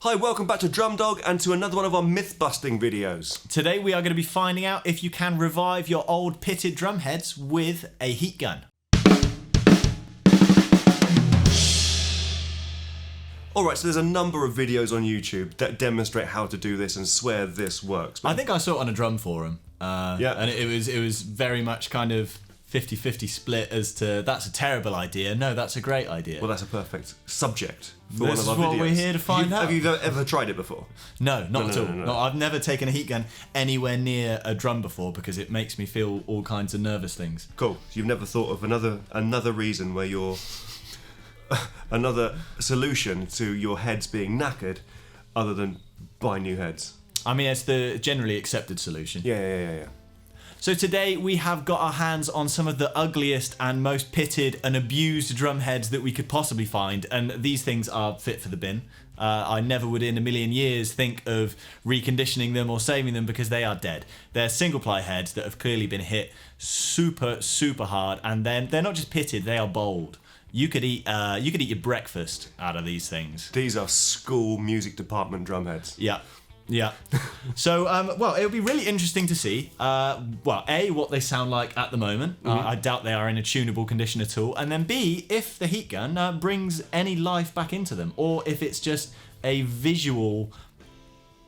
Hi, welcome back to Drum Dog and to another one of our myth-busting videos. Today we are going to be finding out if you can revive your old pitted drum heads with a heat gun. Alright, so there's a number of videos on YouTube that demonstrate how to do this and swear this works. I think I saw it on a drum forum. Yeah. And it was very much kind of 50-50 split as to that's a terrible idea, no, that's a great idea. Well, that's a perfect subject for This one of our is what videos. we're here to find out. Have you ever tried it before? No, not at all. No. No, I've never taken a heat gun anywhere near a drum before because it makes me feel all kinds of nervous things. Cool. So you've never thought of another reason where you're... another solution to your heads being knackered other than buy new heads? I mean, it's the generally accepted solution. Yeah. So today we have got our hands on some of the ugliest and most pitted and abused drum heads that we could possibly find, and these things are fit for the bin. I never would in a million years think of reconditioning them or saving them because they are dead. They're single ply heads that have clearly been hit super hard, and then they're not just pitted, they are bowled. You could eat your breakfast out of these things. These are school music department drum heads. Yeah. So, well, it'll be really interesting to see, A, what they sound like at the moment. I doubt they are in a tunable condition at all. And then B, if the heat gun brings any life back into them, or if it's just a visual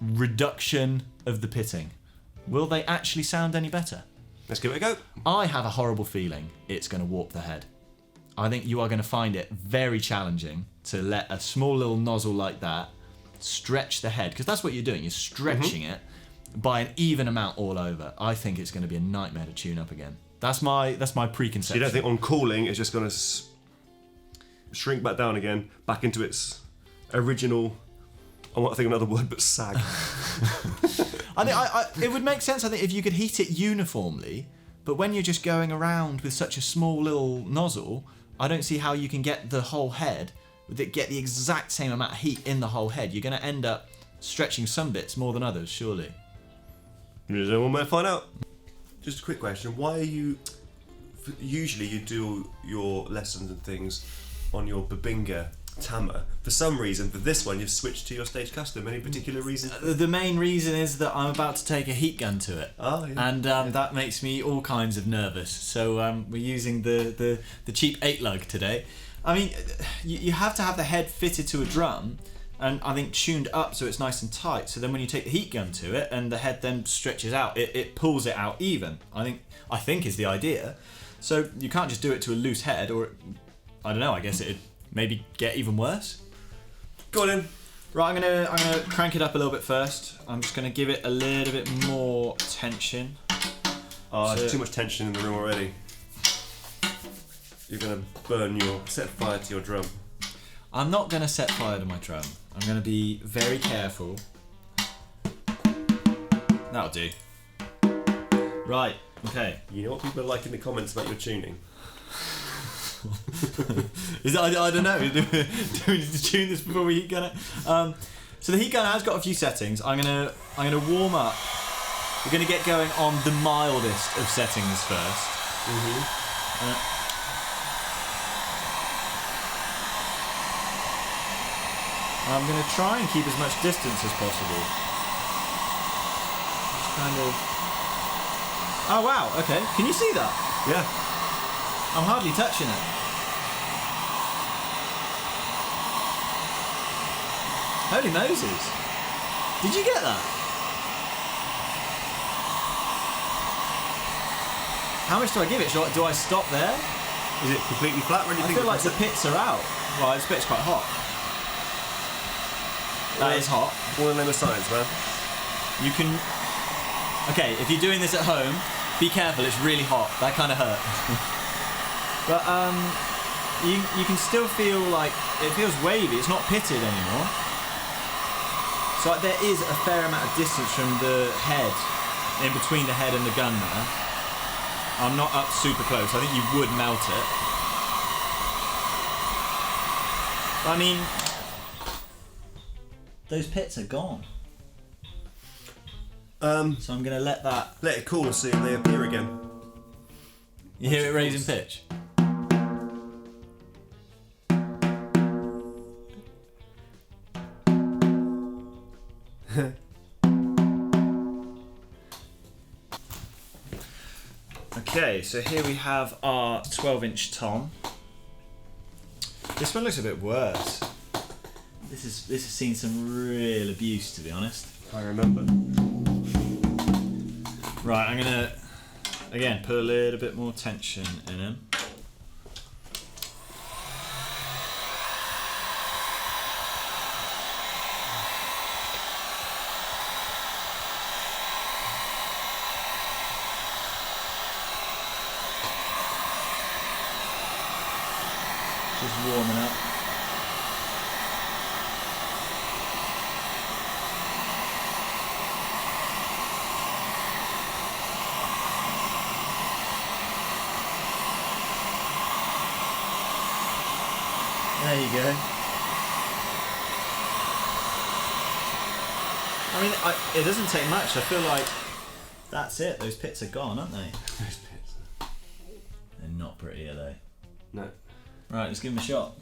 reduction of the pitting. Will they actually sound any better? Let's give it a go. I have a horrible feeling it's going to warp the head. I think you are going to find it very challenging to let a small little nozzle like that stretch the head, because that's what you're doing. You're stretching it by an even amount all over. I think it's going to be a nightmare to tune up again. That's my preconception. So you don't think on cooling it's just going to shrink back down again, back into its original, I want to think of another word, but sag. I think it would make sense, I think, if you could heat it uniformly, but when you're just going around with such a small little nozzle, I don't see how you can get the whole head, get the exact same amount of heat in the whole head. You're going to end up stretching some bits more than others, surely. There's no one way to find out. Just a quick question. Why are you... Usually you do your lessons and things on your Babinga Tama. For some reason, for this one, you've switched to your Stage Custom. Any particular reason? The main reason is that I'm about to take a heat gun to it. Oh, yeah. And that makes me all kinds of nervous. So we're using the cheap 8-lug today. I mean, you have to have the head fitted to a drum and I think tuned up so it's nice and tight. So then when you take the heat gun to it and the head then stretches out, it pulls it out even. I think is the idea. So you can't just do it to a loose head, or I don't know, I guess it'd maybe get even worse. Go on in. Right, I'm gonna crank it up a little bit first. I'm just gonna give it a little bit more tension. Oh, there's too much tension in the room already. You're going to set fire to your drum. I'm not going to set fire to my drum. I'm going to be very careful. That'll do. Right, okay. You know what people are like in the comments about your tuning? I don't know. Do we need to tune this before we heat gun it? So the heat gun has got a few settings. I'm gonna warm up. We're gonna get going on the mildest of settings first. I'm going to try and keep as much distance as possible. Just kind of... Oh wow, okay. Can you see that? Yeah. I'm hardly touching it. Holy Moses. Did you get that? How much do I give it? Do I stop there? Is it completely flat? Or do you I think feel like the pits are out. Well, this bit's quite hot. That is hot. All in the name of science, man. You can... Okay, if you're doing this at home, be careful, it's really hot. That kind of hurt. But, you can still feel like... It feels wavy, it's not pitted anymore. So there is a fair amount of distance from the head, in between the head and the gun there. I'm not up super close, I think you would melt it. I mean... Those pits are gone. So I'm going to let it cool and see if they appear again. You hear it raising pitch? Okay, so here we have our 12-inch tom. This one looks a bit worse. This has seen some real abuse, to be honest. I remember. Right, I'm gonna again put a little bit more tension in him. Just warming up. There you go. I mean, it doesn't take much. I feel like that's it. Those pits are gone, aren't they? Those pits. They're not pretty, are they? No. Right, let's give them a shot.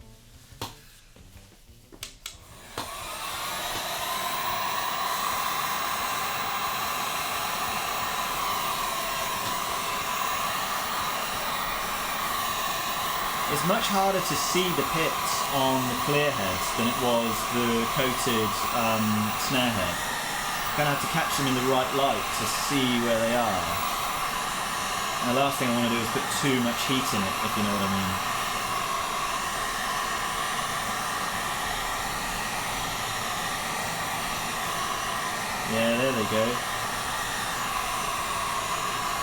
It's much harder to see the pits on the clear heads than it was the coated snare head. You're gonna have to catch them in the right light to see where they are. And the last thing I want to do is put too much heat in it, if you know what I mean. Yeah, there they go.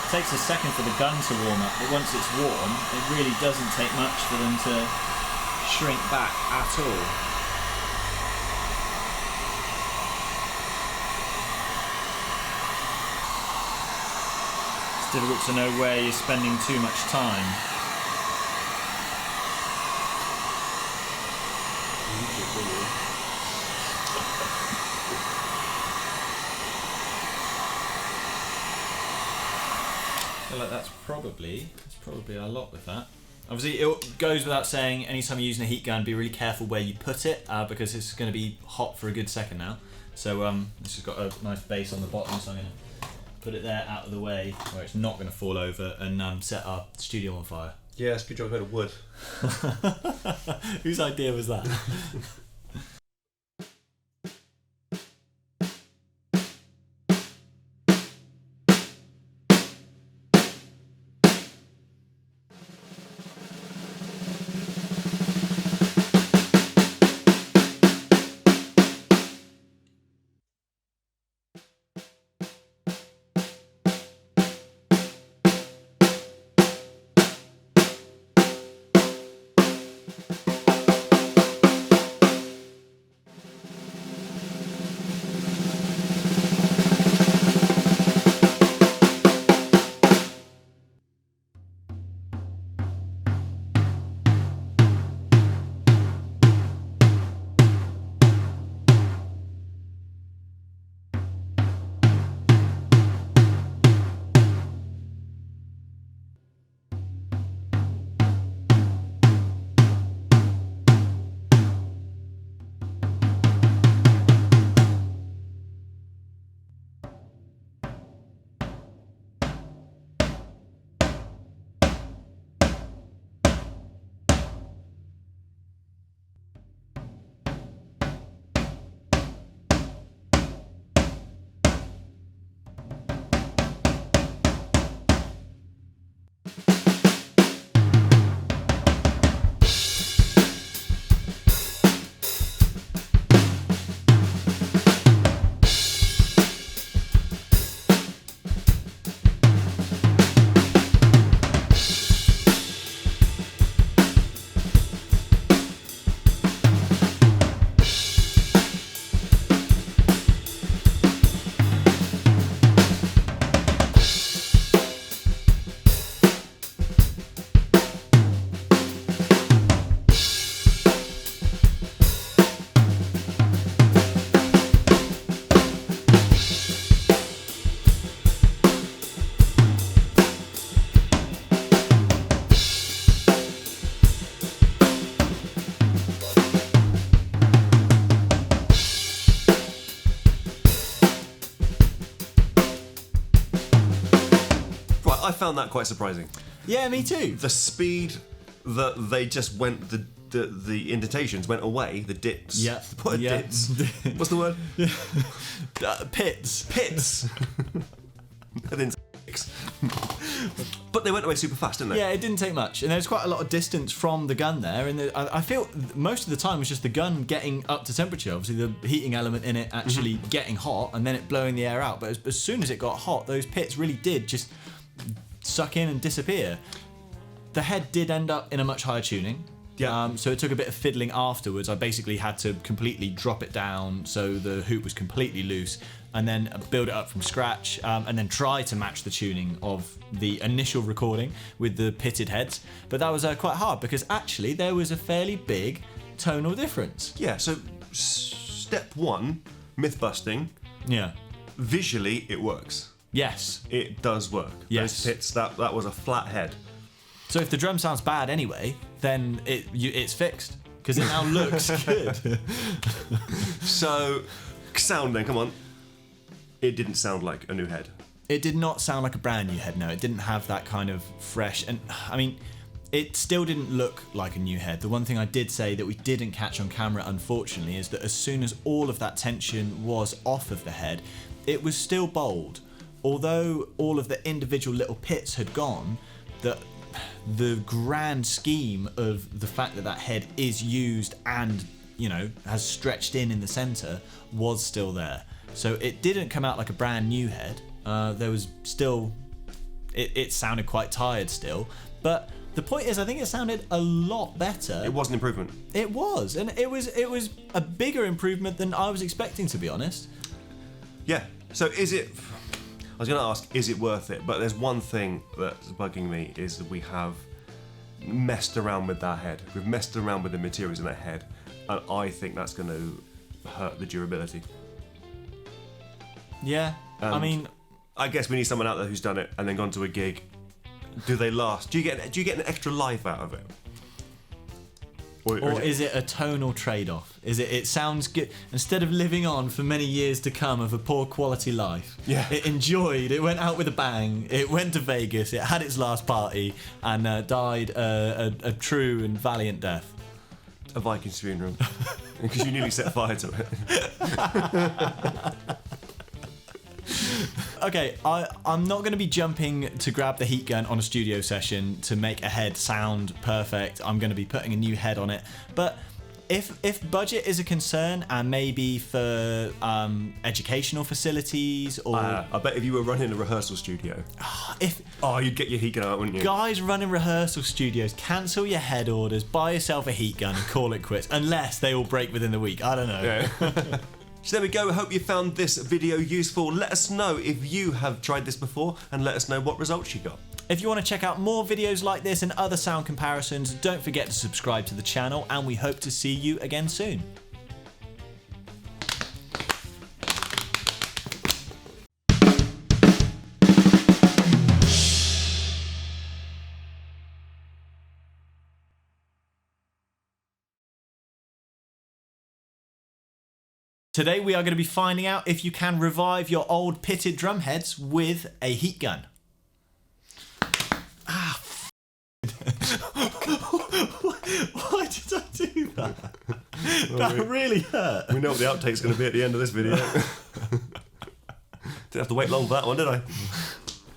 It takes a second for the gun to warm up, but once it's warm, it really doesn't take much for them to shrink back at all. It's difficult to know where you're spending too much time. I feel like that's probably a lot with that. Obviously, it goes without saying, anytime you're using a heat gun, be really careful where you put it, because it's going to be hot for a good second now. So this has got a nice base on the bottom, so I'm going to put it there out of the way where it's not going to fall over and set our studio on fire. Yeah, it's a good job I got a wood. Whose idea was that? I found that quite surprising. Yeah, me too. The speed that they just went, the indentations went away, the dips. Yeah. What are Yeah. dips? What's the word? Pits. Pits. And then but they went away super fast, didn't they? Yeah, it didn't take much, and there's quite a lot of distance from the gun there, and I feel most of the time was just the gun getting up to temperature. Obviously, the heating element in it actually getting hot, and then it blowing the air out. But as soon as it got hot, those pits really did just suck in and disappear. The head did end up in a much higher tuning. Yeah. So it took a bit of fiddling afterwards. I basically had to completely drop it down so the hoop was completely loose, and then build it up from scratch, and then try to match the tuning of the initial recording with the pitted heads. But that was quite hard because actually there was a fairly big tonal difference. Yeah, so step one, myth busting. Yeah. Visually, it works. Yes. It does work. Yes. Those pits, that was a flat head. So if the drum sounds bad anyway, then it's fixed because it now looks good. So, sound then, come on. It didn't sound like a new head. It did not sound like a brand new head, no. It didn't have that kind of fresh, and I mean, it still didn't look like a new head. The one thing I did say that we didn't catch on camera, unfortunately, is that as soon as all of that tension was off of the head, it was still bold. Although all of the individual little pits had gone, the grand scheme of the fact that that head is used and, you know, has stretched in the center was still there. So it didn't come out like a brand new head. There was still, it sounded quite tired still, but the point is I think it sounded a lot better. It was an improvement. It was, and it was a bigger improvement than I was expecting, to be honest. Yeah, so is it, I was going to ask, is it worth it? But there's one thing that's bugging me is that we have messed around with that head. We've messed around with the materials in that head, and I think that's going to hurt the durability. Yeah, I mean, I guess we need someone out there who's done it and then gone to a gig. Do they last? Do you get an extra life out of it? Or is it a tonal trade-off? Is it sounds good instead of living on for many years to come of a poor quality life? Yeah. It went out with a bang. It went to Vegas. It had its last party and died a true and valiant death. A Viking's funeral, because you nearly set fire to it. Okay, I'm not going to be jumping to grab the heat gun on a studio session to make a head sound perfect. I'm going to be putting a new head on it. But if budget is a concern, and maybe for educational facilities, or I bet if you were running a rehearsal studio, you'd get your heat gun out, wouldn't you? Guys running rehearsal studios, cancel your head orders, buy yourself a heat gun and call it quits, unless they all break within the week. I don't know. Yeah. So there we go. I hope you found this video useful. Let us know if you have tried this before, and let us know what results you got. If you want to check out more videos like this and other sound comparisons, don't forget to subscribe to the channel, and we hope to see you again soon. Today we are going to be finding out if you can revive your old pitted drum heads with a heat gun. Why did I do that? That really hurt. We know what the outtake's going to be at the end of this video. Didn't have to wait long for that one, did I?